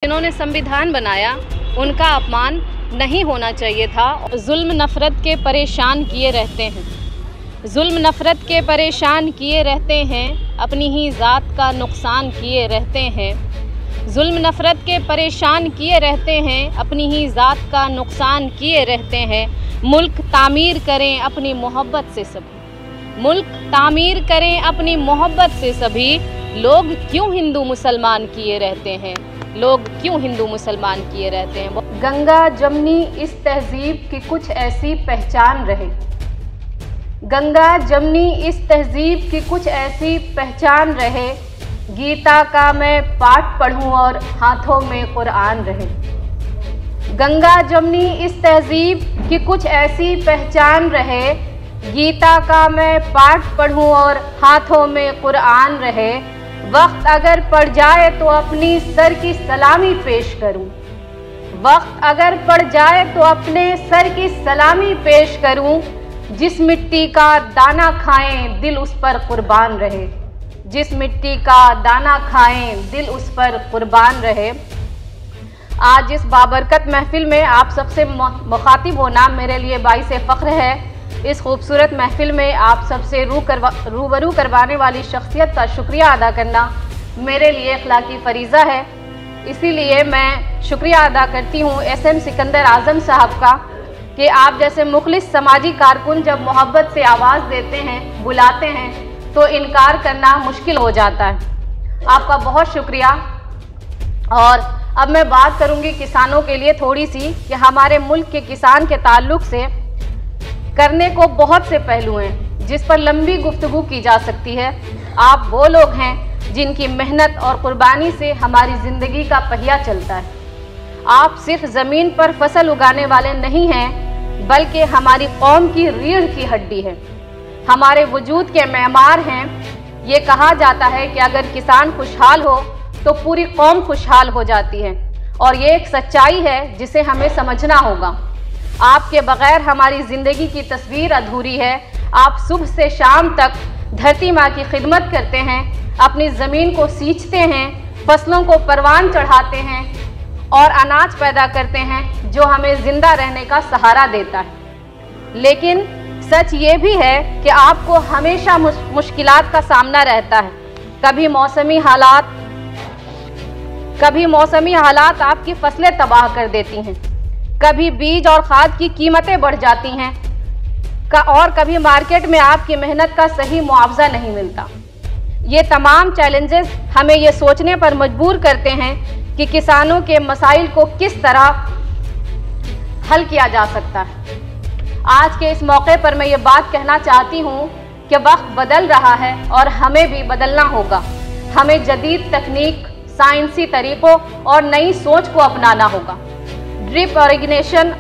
जिन्होंने संविधान बनाया उनका अपमान नहीं होना चाहिए था। जुल्म नफ़रत के परेशान किए रहते हैं, जुल्म नफ़रत के परेशान किए रहते हैं, अपनी ही ज़ात का नुकसान किए रहते हैं। जुल्म नफ़रत के परेशान किए रहते हैं, अपनी ही ज़ात का नुकसान किए रहते हैं। मुल्क तामीर करें अपनी मोहब्बत से सभी, मुल्क तामीर करें अपनी मोहब्बत से सभी। लोग क्यों हिंदू मुसलमान किए रहते हैं, लोग क्यों हिंदू मुसलमान किए रहते हैं। गंगा जमनी इस तहज़ीब की कुछ ऐसी पहचान रहे, गंगा जमनी इस तहज़ीब की कुछ ऐसी पहचान रहे। गीता का मैं पाठ पढ़ूं और हाथों में कुरान रहे। गंगा जमनी इस तहज़ीब की कुछ ऐसी पहचान रहे। गीता का मैं पाठ पढ़ूं और हाथों में कुरान रहे। वक्त अगर पड़ जाए तो अपनी सर की सलामी पेश करूं, वक्त अगर पड़ जाए तो अपने सर की सलामी पेश करूं। जिस मिट्टी का दाना खाएं दिल उस पर कुर्बान रहे, जिस मिट्टी का दाना खाएं दिल उस पर कुर्बान रहे। आज इस बाबरकत महफिल में आप सबसे मुखातिब होना मेरे लिए बाइसे फ़ख्र है। इस खूबसूरत महफिल में आप सबसे रूबरू करवाने वाली शख्सियत का शुक्रिया अदा करना मेरे लिए अखलाकी फ़रीज़ा है। इसीलिए मैं शुक्रिया अदा करती हूँ SM सिकंदर आज़म साहब का कि आप जैसे मुखलिस समाजी कारकुन जब मोहब्बत से आवाज़ देते हैं, बुलाते हैं, तो इनकार करना मुश्किल हो जाता है। आपका बहुत शुक्रिया। और अब मैं बात करूँगी किसानों के लिए थोड़ी सी कि हमारे मुल्क के किसान के ताल्लुक़ से करने को बहुत से पहलू हैं जिस पर लंबी गुफ्तगू की जा सकती है। आप वो लोग हैं जिनकी मेहनत और कुर्बानी से हमारी ज़िंदगी का पहिया चलता है। आप सिर्फ ज़मीन पर फसल उगाने वाले नहीं हैं, बल्कि हमारी कौम की रीढ़ की हड्डी है, हमारे वजूद के मेमार हैं। ये कहा जाता है कि अगर किसान खुशहाल हो तो पूरी कौम खुशहाल हो जाती है, और ये एक सच्चाई है जिसे हमें समझना होगा। आपके बग़ैर हमारी ज़िंदगी की तस्वीर अधूरी है। आप सुबह से शाम तक धरती माँ की खिदमत करते हैं, अपनी ज़मीन को सींचते हैं, फसलों को परवान चढ़ाते हैं और अनाज पैदा करते हैं जो हमें ज़िंदा रहने का सहारा देता है। लेकिन सच ये भी है कि आपको हमेशा मुश्किलात का सामना रहता है। कभी मौसमी हालात आपकी फसलें तबाह कर देती हैं, कभी बीज और खाद की कीमतें बढ़ जाती हैं और कभी मार्केट में आपकी मेहनत का सही मुआवजा नहीं मिलता। ये तमाम चैलेंजेस हमें ये सोचने पर मजबूर करते हैं कि किसानों के मसाइल को किस तरह हल किया जा सकता है। आज के इस मौके पर मैं ये बात कहना चाहती हूँ कि वक्त बदल रहा है और हमें भी बदलना होगा। हमें जदीद तकनीक, साइंसी तरीक़ों और नई सोच को अपनाना होगा। ड्रिप इरिगेशन,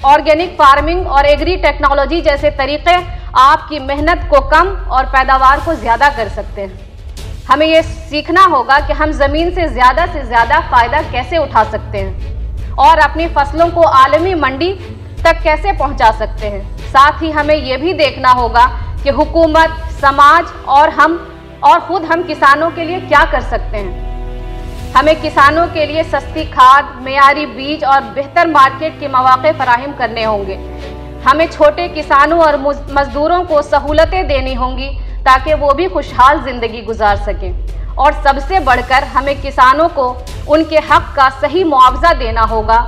ऑर्गेनिक फार्मिंग और एग्री टेक्नोलॉजी जैसे तरीक़े आपकी मेहनत को कम और पैदावार को ज़्यादा कर सकते हैं। हमें ये सीखना होगा कि हम ज़मीन से ज़्यादा फ़ायदा कैसे उठा सकते हैं और अपनी फसलों को आलमी मंडी तक कैसे पहुंचा सकते हैं। साथ ही हमें ये भी देखना होगा कि हुकूमत, समाज और ख़ुद हम किसानों के लिए क्या कर सकते हैं। हमें किसानों के लिए सस्ती खाद, मेयारी बीज और बेहतर मार्केट के मौक़े फराहम करने होंगे। हमें छोटे किसानों और मज़दूरों को सहूलतें देनी होंगी ताकि वो भी खुशहाल ज़िंदगी गुजार सकें। और सबसे बढ़कर हमें किसानों को उनके हक़ का सही मुआवजा देना होगा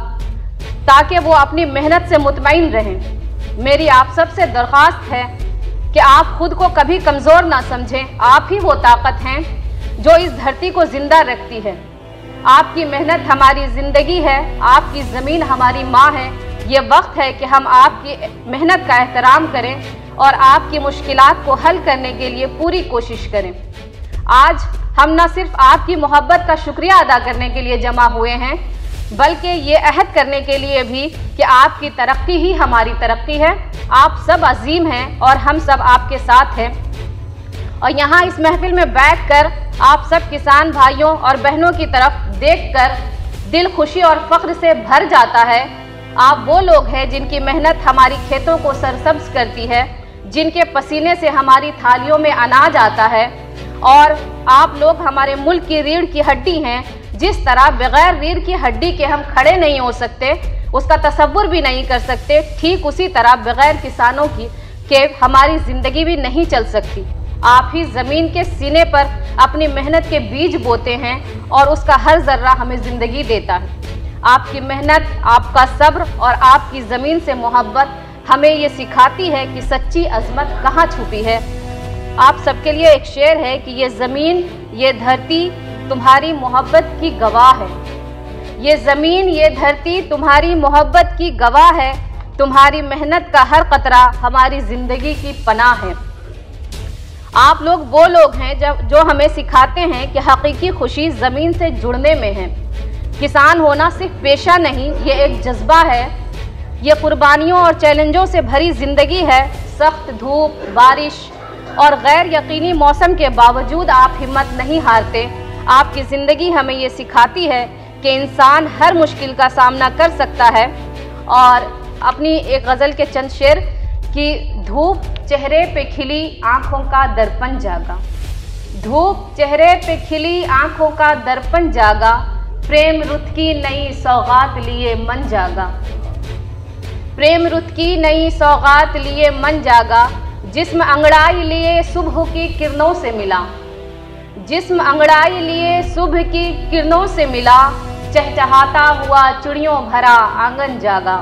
ताकि वो अपनी मेहनत से मुतमईन रहें। मेरी आप सबसे दरख्वास्त है कि आप खुद को कभी कमज़ोर ना समझें। आप ही वो ताकत हैं जो इस धरती को ज़िंदा रखती है। आपकी मेहनत हमारी ज़िंदगी है, आपकी ज़मीन हमारी माँ है। ये वक्त है कि हम आपकी मेहनत का एहतराम करें और आपकी मुश्किलात को हल करने के लिए पूरी कोशिश करें। आज हम न सिर्फ आपकी मोहब्बत का शुक्रिया अदा करने के लिए जमा हुए हैं, बल्कि ये अहद करने के लिए भी कि आपकी तरक्की ही हमारी तरक्की है। आप सब अजीम हैं और हम सब आपके साथ हैं। और यहाँ इस महफिल में बैठकर आप सब किसान भाइयों और बहनों की तरफ देखकर दिल खुशी और फ़ख्र से भर जाता है। आप वो लोग हैं जिनकी मेहनत हमारी खेतों को सरसब्ज करती है, जिनके पसीने से हमारी थालियों में अनाज आता है। और आप लोग हमारे मुल्क की रीढ़ की हड्डी हैं जिस तरह बगैर रीढ़ की हड्डी के हम खड़े नहीं हो सकते, उसका तसव्वुर भी नहीं कर सकते, ठीक उसी तरह बगैर किसानों के हमारी ज़िंदगी भी नहीं चल सकती। आप ही ज़मीन के सीने पर अपनी मेहनत के बीज बोते हैं और उसका हर ज़र्रा हमें ज़िंदगी देता है। आपकी मेहनत, आपका सब्र और आपकी ज़मीन से मोहब्बत हमें ये सिखाती है कि सच्ची अज़मत कहाँ छुपी है। आप सबके लिए एक शेर है कि ये ज़मीन, ये धरती तुम्हारी मोहब्बत की गवाह है। ये ज़मीन, ये धरती तुम्हारी मोहब्बत की गवाह है। तुम्हारी मेहनत का हर कतरा हमारी ज़िंदगी की पनाह है। आप लोग वो लोग हैं जो हमें सिखाते हैं कि हकीकी खुशी ज़मीन से जुड़ने में है। किसान होना सिर्फ पेशा नहीं, ये एक जज्बा है। ये कुर्बानियों और चैलेंजों से भरी ज़िंदगी है। सख्त धूप, बारिश और गैर यकीनी मौसम के बावजूद आप हिम्मत नहीं हारते। आपकी ज़िंदगी हमें ये सिखाती है कि इंसान हर मुश्किल का सामना कर सकता है। और अपनी एक गज़ल के चंद शेर कि धूप चेहरे पे खिली आँखों का दर्पण जागा, धूप चेहरे पे खिली आँखों का दर्पण जागा, प्रेम रुत की नई सौगात लिए मन जागा, प्रेम रुत की नई सौगात लिए मन जागा, जिस्म अंगड़ाई लिए सुबह की किरणों से मिला, जिस्म अंगड़ाई लिए सुबह की किरणों से मिला, चहचहाता हुआ चिड़ियों भरा आंगन जागा,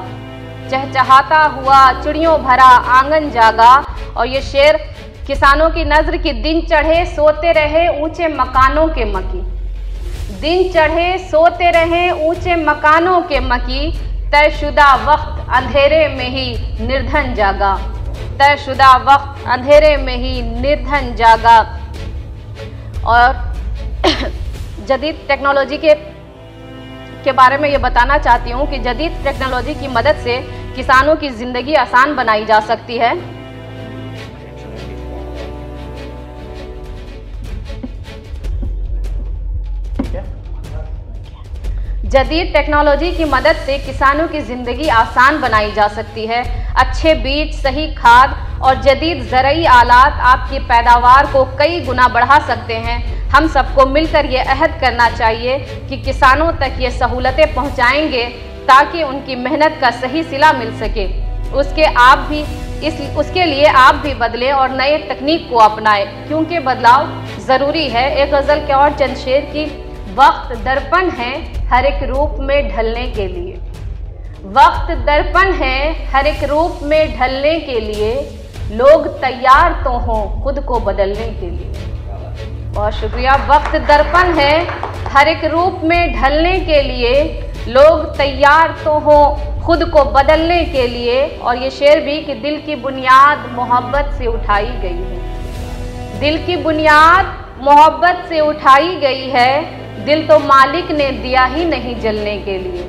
चहचहाता हुआ चिड़ियों भरा आंगन जागा। और ये शेर किसानों की नज़र की दिन चढ़े सोते रहे ऊंचे मकानों के मकी, दिन चढ़े सोते रहे ऊंचे मकानों के मकी, तयशुदा वक्त अंधेरे में ही निर्धन जागा, तयशुदा वक्त अंधेरे में ही निर्धन जागा। और जदीद टेक्नोलॉजी के बारे में ये बताना चाहती हूँ कि जदीद टेक्नोलॉजी की मदद से किसानों की ज़िंदगी आसान बनाई जा सकती है। जदीद टेक्नोलॉजी की मदद से किसानों की ज़िंदगी आसान बनाई जा सकती है। अच्छे बीज, सही खाद और जदीद ज़रई आलात आपकी पैदावार को कई गुना बढ़ा सकते हैं। हम सबको मिलकर ये अहद करना चाहिए कि किसानों तक ये सहूलतें पहुंचाएंगे ताकि उनकी मेहनत का सही सिला मिल सके। उसके लिए आप भी बदलें और नए तकनीक को अपनाएं, क्योंकि बदलाव ज़रूरी है। एक गज़ल के और चंद शेर की वक्त दर्पण है हर एक रूप में ढलने के लिए, वक्त दर्पण है हर एक रूप में ढलने के लिए, लोग तैयार तो हों खुद को बदलने के लिए। बहुत शुक्रिया। वक्त दर्पण है हर एक रूप में ढलने के लिए, लोग तैयार तो हों खुद को बदलने के लिए। और ये शेर भी कि दिल की बुनियाद मोहब्बत से उठाई गई है, दिल की बुनियाद मोहब्बत से उठाई गई है, दिल तो मालिक ने दिया ही नहीं जलने के लिए,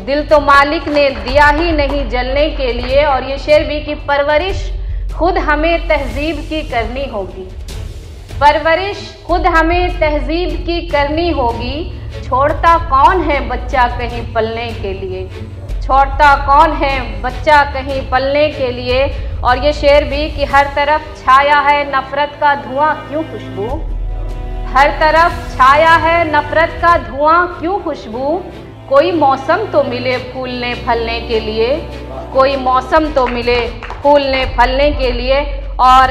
दिल तो मालिक ने दिया ही नहीं जलने के लिए। और ये शेर भी कि परवरिश खुद हमें तहजीब की करनी होगी, परवरिश खुद हमें तहजीब की करनी होगी, छोड़ता कौन है बच्चा कहीं पलने के लिए, छोड़ता कौन है बच्चा कहीं पलने के लिए। और ये शेर भी कि हर तरफ छाया है नफ़रत का धुआं क्यों खुशबू, हर तरफ छाया है नफ़रत का धुआं क्यों खुशबू, कोई मौसम तो मिले फूलने फलने के लिए, कोई मौसम तो मिले फूलने फलने के लिए। और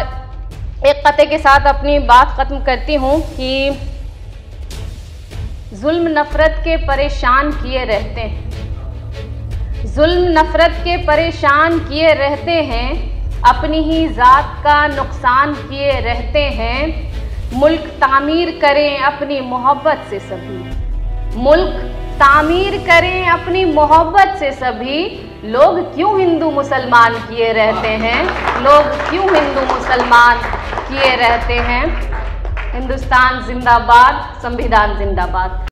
एक कते के साथ अपनी बात ख़त्म करती हूँ कि जुल्म नफ़रत के परेशान किए रहते हैं, जुल्म नफ़रत के परेशान किए रहते हैं, अपनी ही ज़ात का नुकसान किए रहते हैं, मुल्क तामीर करें अपनी मोहब्बत से सभी, मुल्क तामीर करें अपनी मोहब्बत से सभी, लोग क्यों हिंदू मुसलमान किए रहते हैं, लोग क्यों हिंदू मुसलमान किए रहते हैं। हिंदुस्तान जिंदाबाद, संविधान जिंदाबाद।